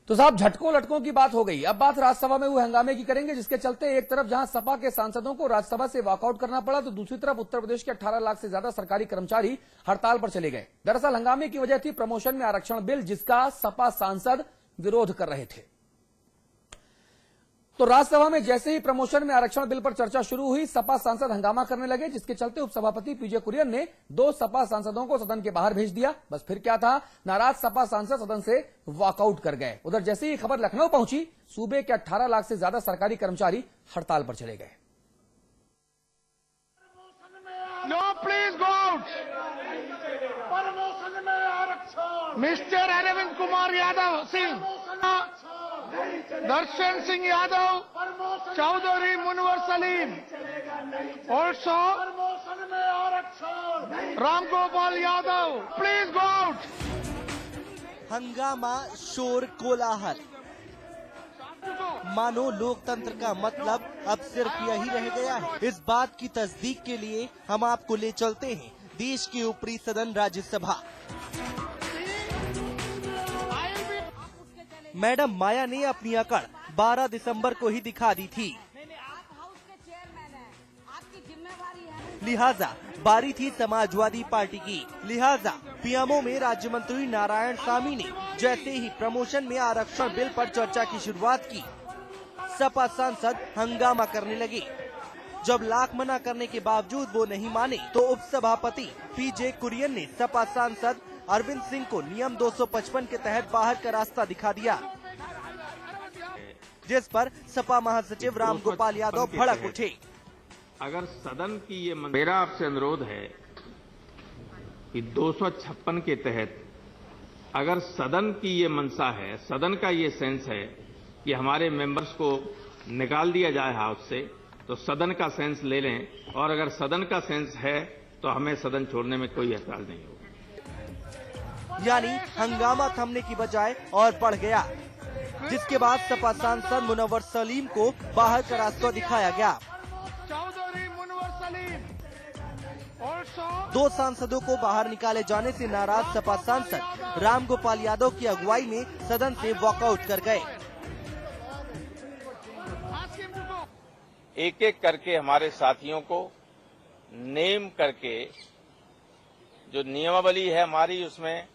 तो साहब झटकों लटकों की बात हो गई। अब बात राज्यसभा में हुए हंगामे की करेंगे, जिसके चलते एक तरफ जहां सपा के सांसदों को राज्यसभा से वॉकआउट करना पड़ा, तो दूसरी तरफ उत्तर प्रदेश के 18 लाख से ज्यादा सरकारी कर्मचारी हड़ताल पर चले गए। दरअसल हंगामे की वजह थी प्रमोशन में आरक्षण बिल, जिसका सपा सांसद विरोध कर रहे थे। तो राज्यसभा में जैसे ही प्रमोशन में आरक्षण बिल पर चर्चा शुरू हुई, सपा सांसद हंगामा करने लगे, जिसके चलते उपसभापति पीजे कुरियन ने 2 सपा सांसदों को सदन के बाहर भेज दिया। बस फिर क्या था, नाराज सपा सांसद सदन से वॉकआउट कर गए। उधर जैसे ही खबर लखनऊ पहुंची, सूबे के 18 लाख से ज्यादा सरकारी कर्मचारी हड़ताल पर चले गए। No please go out. Mister Arvind Kumar Yadav Singh, Darshan Singh Yadav, Chaudhary Munawar Saleem, also Ram Gopal Yadav, please go out. हंगामा, शोर, कोलाहल, मानो लोकतंत्र का मतलब अब सिर्फ यही रह गया है। इस बात की तस्दीक के लिए हम आपको ले चलते हैं देश के ऊपरी सदन राज्यसभा। मैडम माया ने अपनी अकड़ 12 दिसंबर को ही दिखा दी थी, लिहाजा बारी थी समाजवादी पार्टी की। लिहाजा पीएमओ में राज्य मंत्री नारायण सामी ने जैसे ही प्रमोशन में आरक्षण बिल पर चर्चा की शुरुआत की, सपा सांसद हंगामा करने लगे। जब लाख मना करने के बावजूद वो नहीं माने, तो उपसभापति पीजे कुरियन ने सपा सांसद अरविंद सिंह को नियम 255 के तहत बाहर का रास्ता दिखा दिया, जिस पर सपा महासचिव राम गोपाल यादव भड़क उठे। अगर सदन की ये मेरा आपसे अनुरोध है कि 256 के तहत अगर सदन की ये मंशा है, सदन का ये सेंस है कि हमारे मेंबर्स को निकाल दिया जाए हाउस से, तो सदन का सेंस ले लें, और अगर सदन का सेंस है तो हमें सदन छोड़ने में कोई ऐतराज नहीं होगा। यानी हंगामा थमने की बजाय और बढ़ गया, जिसके बाद सपा सांसद मुनव्वर सलीम को बाहर का रास्ता दिखाया गया। चौधरी मुनवर सलीम, 2 सांसदों को बाहर निकाले जाने से नाराज सपा सांसद राम गोपाल यादव की अगुवाई में सदन से वॉकआउट कर गए। एक एक करके हमारे साथियों को नेम करके, जो नियमावली है हमारी, उसमें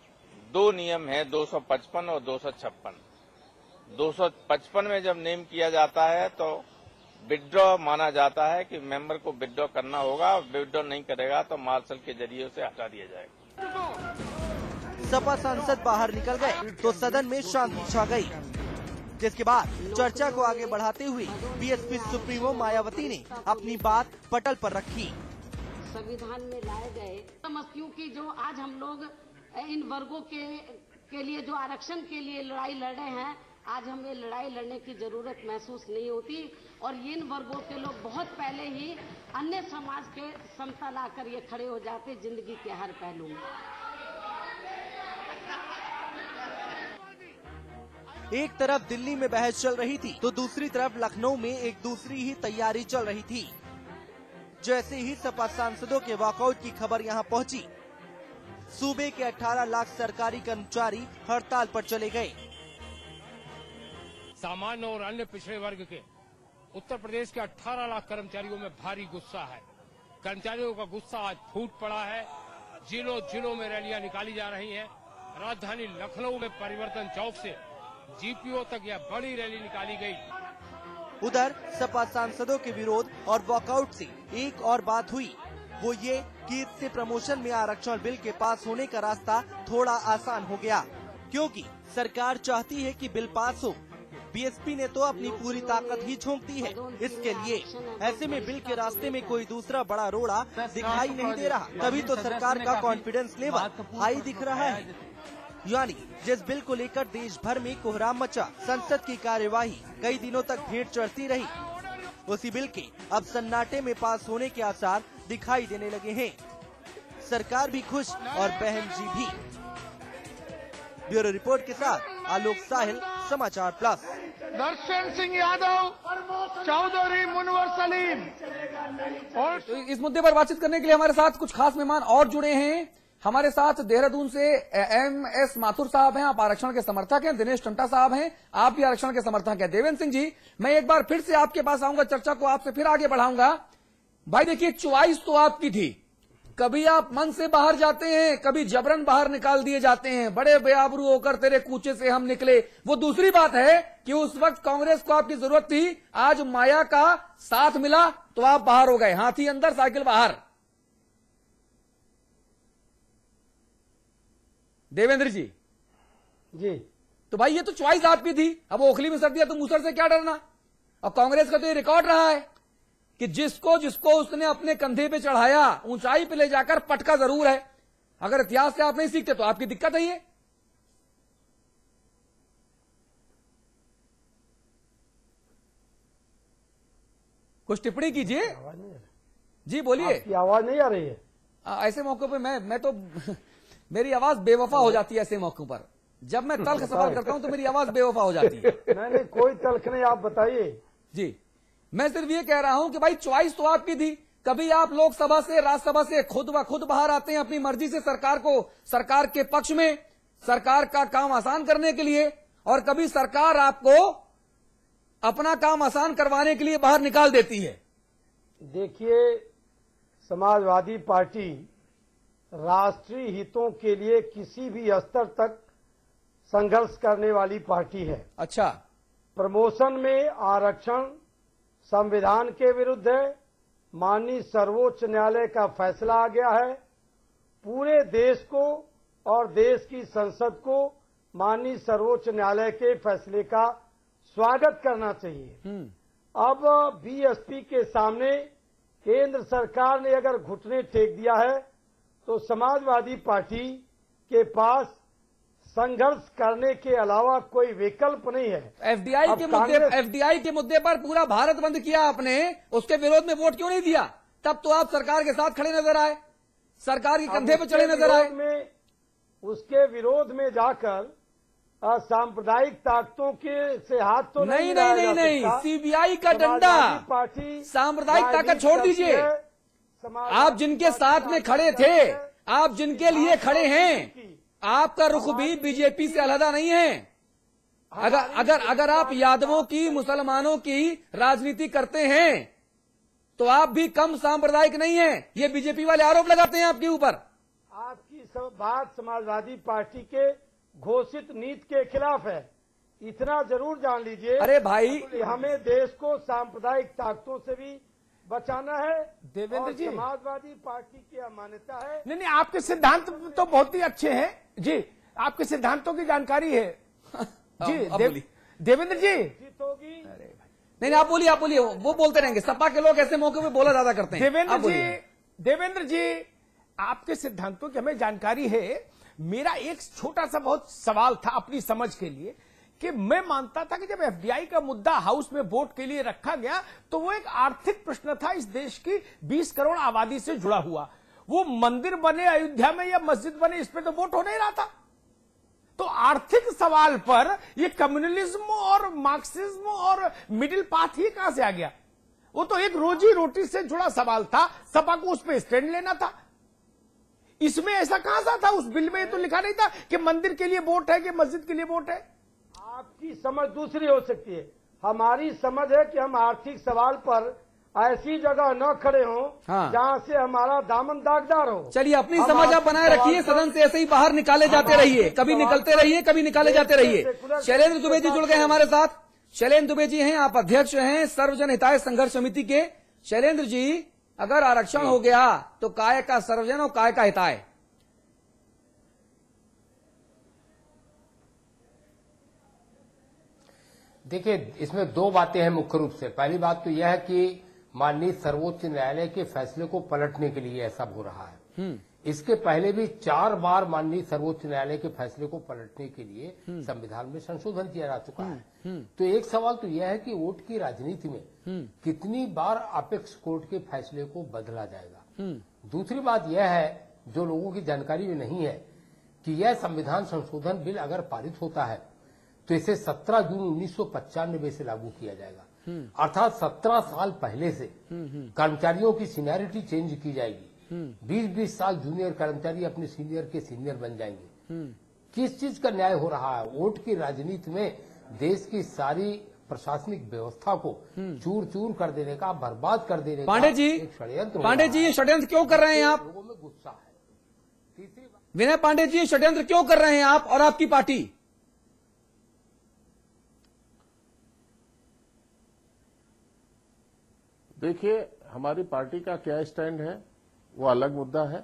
2 नियम है, 255 और 256। 255 में जब नेम किया जाता है तो विड्रॉ माना जाता है कि मेंबर को विड्रॉ करना होगा, विड्रॉ नहीं करेगा तो मार्शल के जरिए उसे हटा दिया जाएगा। सपा सांसद बाहर निकल गए तो सदन में शांति छा गई, जिसके बाद चर्चा को आगे बढ़ाते हुए बीएसपी सुप्रीमो मायावती ने अपनी बात पटल पर रखी। संविधान में लाए गए समस्याओं की जो आज हम लोग इन वर्गों के लिए जो आरक्षण के लिए लड़ाई लड़ रहे हैं, आज हमें लड़ाई लड़ने की जरूरत महसूस नहीं होती, और इन वर्गों के लोग बहुत पहले ही अन्य समाज के समता लाकर ये खड़े हो जाते जिंदगी के हर पहलू में। एक तरफ दिल्ली में बहस चल रही थी, तो दूसरी तरफ लखनऊ में एक दूसरी ही तैयारी चल रही थी। जैसे ही सपा सांसदों के वॉकआउट की खबर यहां पहुंची, सूबे के 18 लाख सरकारी कर्मचारी हड़ताल पर चले गए। सामान्य और अन्य पिछड़े वर्ग के उत्तर प्रदेश के 18 लाख कर्मचारियों में भारी गुस्सा है। कर्मचारियों का गुस्सा आज फूट पड़ा है। जिलों जिलों में रैलियां निकाली जा रही हैं। राजधानी लखनऊ में परिवर्तन चौक से जीपीओ तक यह बड़ी रैली निकाली गई। उधर सपा सांसदों के विरोध और वॉकआउट से एक और बात हुई, वो ये कि इससे प्रमोशन में आरक्षण बिल के पास होने का रास्ता थोड़ा आसान हो गया, क्योंकि सरकार चाहती है कि बिल पास हो। बीएसपी ने तो अपनी पूरी ताकत ही झोंक दी है इसके लिए। ऐसे में बिल के रास्ते में कोई दूसरा बड़ा रोड़ा दिखाई नहीं दे रहा, तभी तो सरकार का कॉन्फिडेंस लेवल हाई दिख रहा है। यानी जिस बिल को लेकर देश भर में कोहराम मचा, संसद की कार्यवाही कई दिनों तक भेंट चढ़ती रही, उसी बिल के अब सन्नाटे में पास होने के आसार दिखाई देने लगे हैं। सरकार भी खुश और बहन जी भी। ब्यूरो रिपोर्ट के साथ आलोक साहिल, समाचार प्लस। दर्शन सिंह यादव, चौधरी मुनवर सलीम। तो इस मुद्दे पर बातचीत करने के लिए हमारे साथ कुछ खास मेहमान और जुड़े हैं। हमारे साथ देहरादून से MS माथुर साहब हैं, आप आरक्षण के समर्थक हैं। दिनेश टंटा साहब हैं, आप भी आरक्षण के समर्थक हैं। देवेंद्र सिंह जी, मैं एक बार फिर से आपके पास आऊंगा, चर्चा को आपसे फिर आगे बढ़ाऊंगा। भाई देखिए, चॉइस तो आपकी थी, कभी आप मन से बाहर जाते हैं, कभी जबरन बाहर निकाल दिए जाते हैं। बड़े बेआबरू होकर तेरे कूचे से हम निकले, वो दूसरी बात है कि उस वक्त कांग्रेस को आपकी जरूरत थी, आज माया का साथ मिला तो आप बाहर हो गए। हाथी अंदर साइकिल बाहर। देवेंद्र जी तो भाई ये तो चॉइस आपकी थी। अब ओखली में सर दिया तो मूसर से क्या डरना। और कांग्रेस का तो ये रिकॉर्ड रहा है कि जिसको जिसको उसने अपने कंधे पे चढ़ाया, ऊंचाई पे ले जाकर पटका जरूर है। अगर इतिहास से आप नहीं सीखते तो आपकी दिक्कत है ये। कुछ टिप्पणी कीजिए जी, बोलिए। आपकी आवाज नहीं आ रही है। ऐसे मौके पे मैं तो मेरी आवाज बेवफा हो जाती है। ऐसे मौकों पर जब मैं तल्ख सवाल करता हूं तो मेरी आवाज बेवफा हो जाती है। नहीं, कोई तल्ख नहीं, आप बताइए जी। मैं सिर्फ ये कह रहा हूं कि भाई चॉइस तो आपकी थी। कभी आप लोकसभा से, राज्यसभा से खुद ब खुद बाहर आते हैं अपनी मर्जी से, सरकार के पक्ष में, सरकार का काम आसान करने के लिए, और कभी सरकार आपको अपना काम आसान करवाने के लिए बाहर निकाल देती है। देखिए, समाजवादी पार्टी राष्ट्रीय हितों के लिए किसी भी स्तर तक संघर्ष करने वाली पार्टी है। अच्छा, प्रमोशन में आरक्षण संविधान के विरुद्ध है। माननीय सर्वोच्च न्यायालय का फैसला आ गया है। पूरे देश को और देश की संसद को माननीय सर्वोच्च न्यायालय के फैसले का स्वागत करना चाहिए। अब बीएसपी के सामने केंद्र सरकार ने अगर घुटने टेक दिया है तो समाजवादी पार्टी के पास संघर्ष करने के अलावा कोई विकल्प नहीं है। एफडीआई के मुद्दे पर पूरा भारत बंद किया आपने, उसके विरोध में वोट क्यों नहीं दिया? तब तो आप सरकार के साथ खड़े नजर आए, सरकार के कंधे पे चढ़े नजर आए। उसके विरोध में जाकर सांप्रदायिक ताकतों के से हाथ तो नहीं, सीबीआई का डंडा, पार्टी सांप्रदायिक ताकत छोड़ दीजिए। आप जिनके साथ में खड़े थे, आप जिनके लिए खड़े हैं, आपका रुख भी बीजेपी से अलहदा नहीं है। अगर आप यादवों की, मुसलमानों की राजनीति करते हैं तो आप भी कम सांप्रदायिक नहीं हैं। ये बीजेपी वाले आरोप लगाते हैं आपके ऊपर। आपकी बात समाजवादी पार्टी के घोषित नीति के खिलाफ है, इतना जरूर जान लीजिए। अरे भाई, हमें देश को सांप्रदायिक ताकतों से भी बचाना है। देवेंद्र जी, समाजवादी पार्टी की मान्यता है। नहीं, आपके सिद्धांत तो बहुत ही अच्छे हैं जी, आपके सिद्धांतों की जानकारी है जी। देवेंद्र जी जीत होगी। नहीं, आप बोलिए, वो बोलते रहेंगे। सपा के लोग ऐसे मौके पे बोला ज्यादा करते हैं। देवेंद्र जी, आपके सिद्धांतों की हमें जानकारी है। मेरा एक छोटा सा बहुत सवाल था अपनी समझ के लिए, कि मैं मानता था कि जब एफडीआई का मुद्दा हाउस में वोट के लिए रखा गया तो वो एक आर्थिक प्रश्न था, इस देश की 20 करोड़ आबादी से जुड़ा हुआ। वो मंदिर बने अयोध्या में या मस्जिद बने, इस पे तो वोट हो नहीं रहा था। तो आर्थिक सवाल पर ये कम्युनलिज्म और मार्क्सिज्म और मिडिल पाथ ही कहां से आ गया? वो तो एक रोजी रोटी से जुड़ा सवाल था, सपा को उस पर स्टैंड लेना था। इसमें ऐसा कहां सा था? उस बिल में ये तो लिखा नहीं था कि मंदिर के लिए वोट है कि मस्जिद के लिए वोट है। आपकी समझ दूसरी हो सकती है, हमारी समझ है कि हम आर्थिक सवाल पर ऐसी जगह न खड़े हों जहां से हमारा दामन दागदार हो। चलिए, अपनी समझ आप बनाए रखिए, सदन से ऐसे ही बाहर निकाले जाते रहिए, कभी निकलते रहिए, कभी निकाले जाते रहिए। शैलेंद्र दुबे जी जुड़ गए हैं हमारे साथ। शैलेंद्र दुबे जी हैं, आप अध्यक्ष हैं सर्वजन हिताय संघर्ष समिति के। शैलेंद्र जी, अगर आरक्षण हो गया तो काय का सर्वजन और काय का हिताय? देखिए, इसमें दो बातें हैं मुख्य रूप से। पहली बात तो यह है कि माननीय सर्वोच्च न्यायालय के फैसले को पलटने के लिए ऐसा हो रहा है। इसके पहले भी 4 बार माननीय सर्वोच्च न्यायालय के फैसले को पलटने के लिए संविधान में संशोधन किया जा चुका है। तो एक सवाल तो यह है कि वोट की राजनीति में कितनी बार अपेक्स कोर्ट के फैसले को बदला जाएगा। दूसरी बात यह है, जो लोगों की जानकारी में नहीं है, कि यह संविधान संशोधन बिल अगर पारित होता है तो इसे 17 जून 1995 से लागू किया जाएगा। अर्थात 17 साल पहले से कर्मचारियों की सीनियरिटी चेंज की जाएगी। 20-20 साल जूनियर कर्मचारी अपने सीनियर के सीनियर बन जाएंगे। किस चीज का न्याय हो रहा है? वोट की राजनीति में देश की सारी प्रशासनिक व्यवस्था को चूर चूर कर देने का, बर्बाद कर देने पांडे का जी, एक षड्यंत्र। पांडे जी, ये षड्यंत्र क्यों कर रहे हैं आप? लोगों में गुस्सा है। तीसरी बात, विनय पांडे जी, ये षड्यंत्र क्यों कर रहे हैं आप और आपकी पार्टी? देखिए, हमारी पार्टी का क्या स्टैंड है वो अलग मुद्दा है।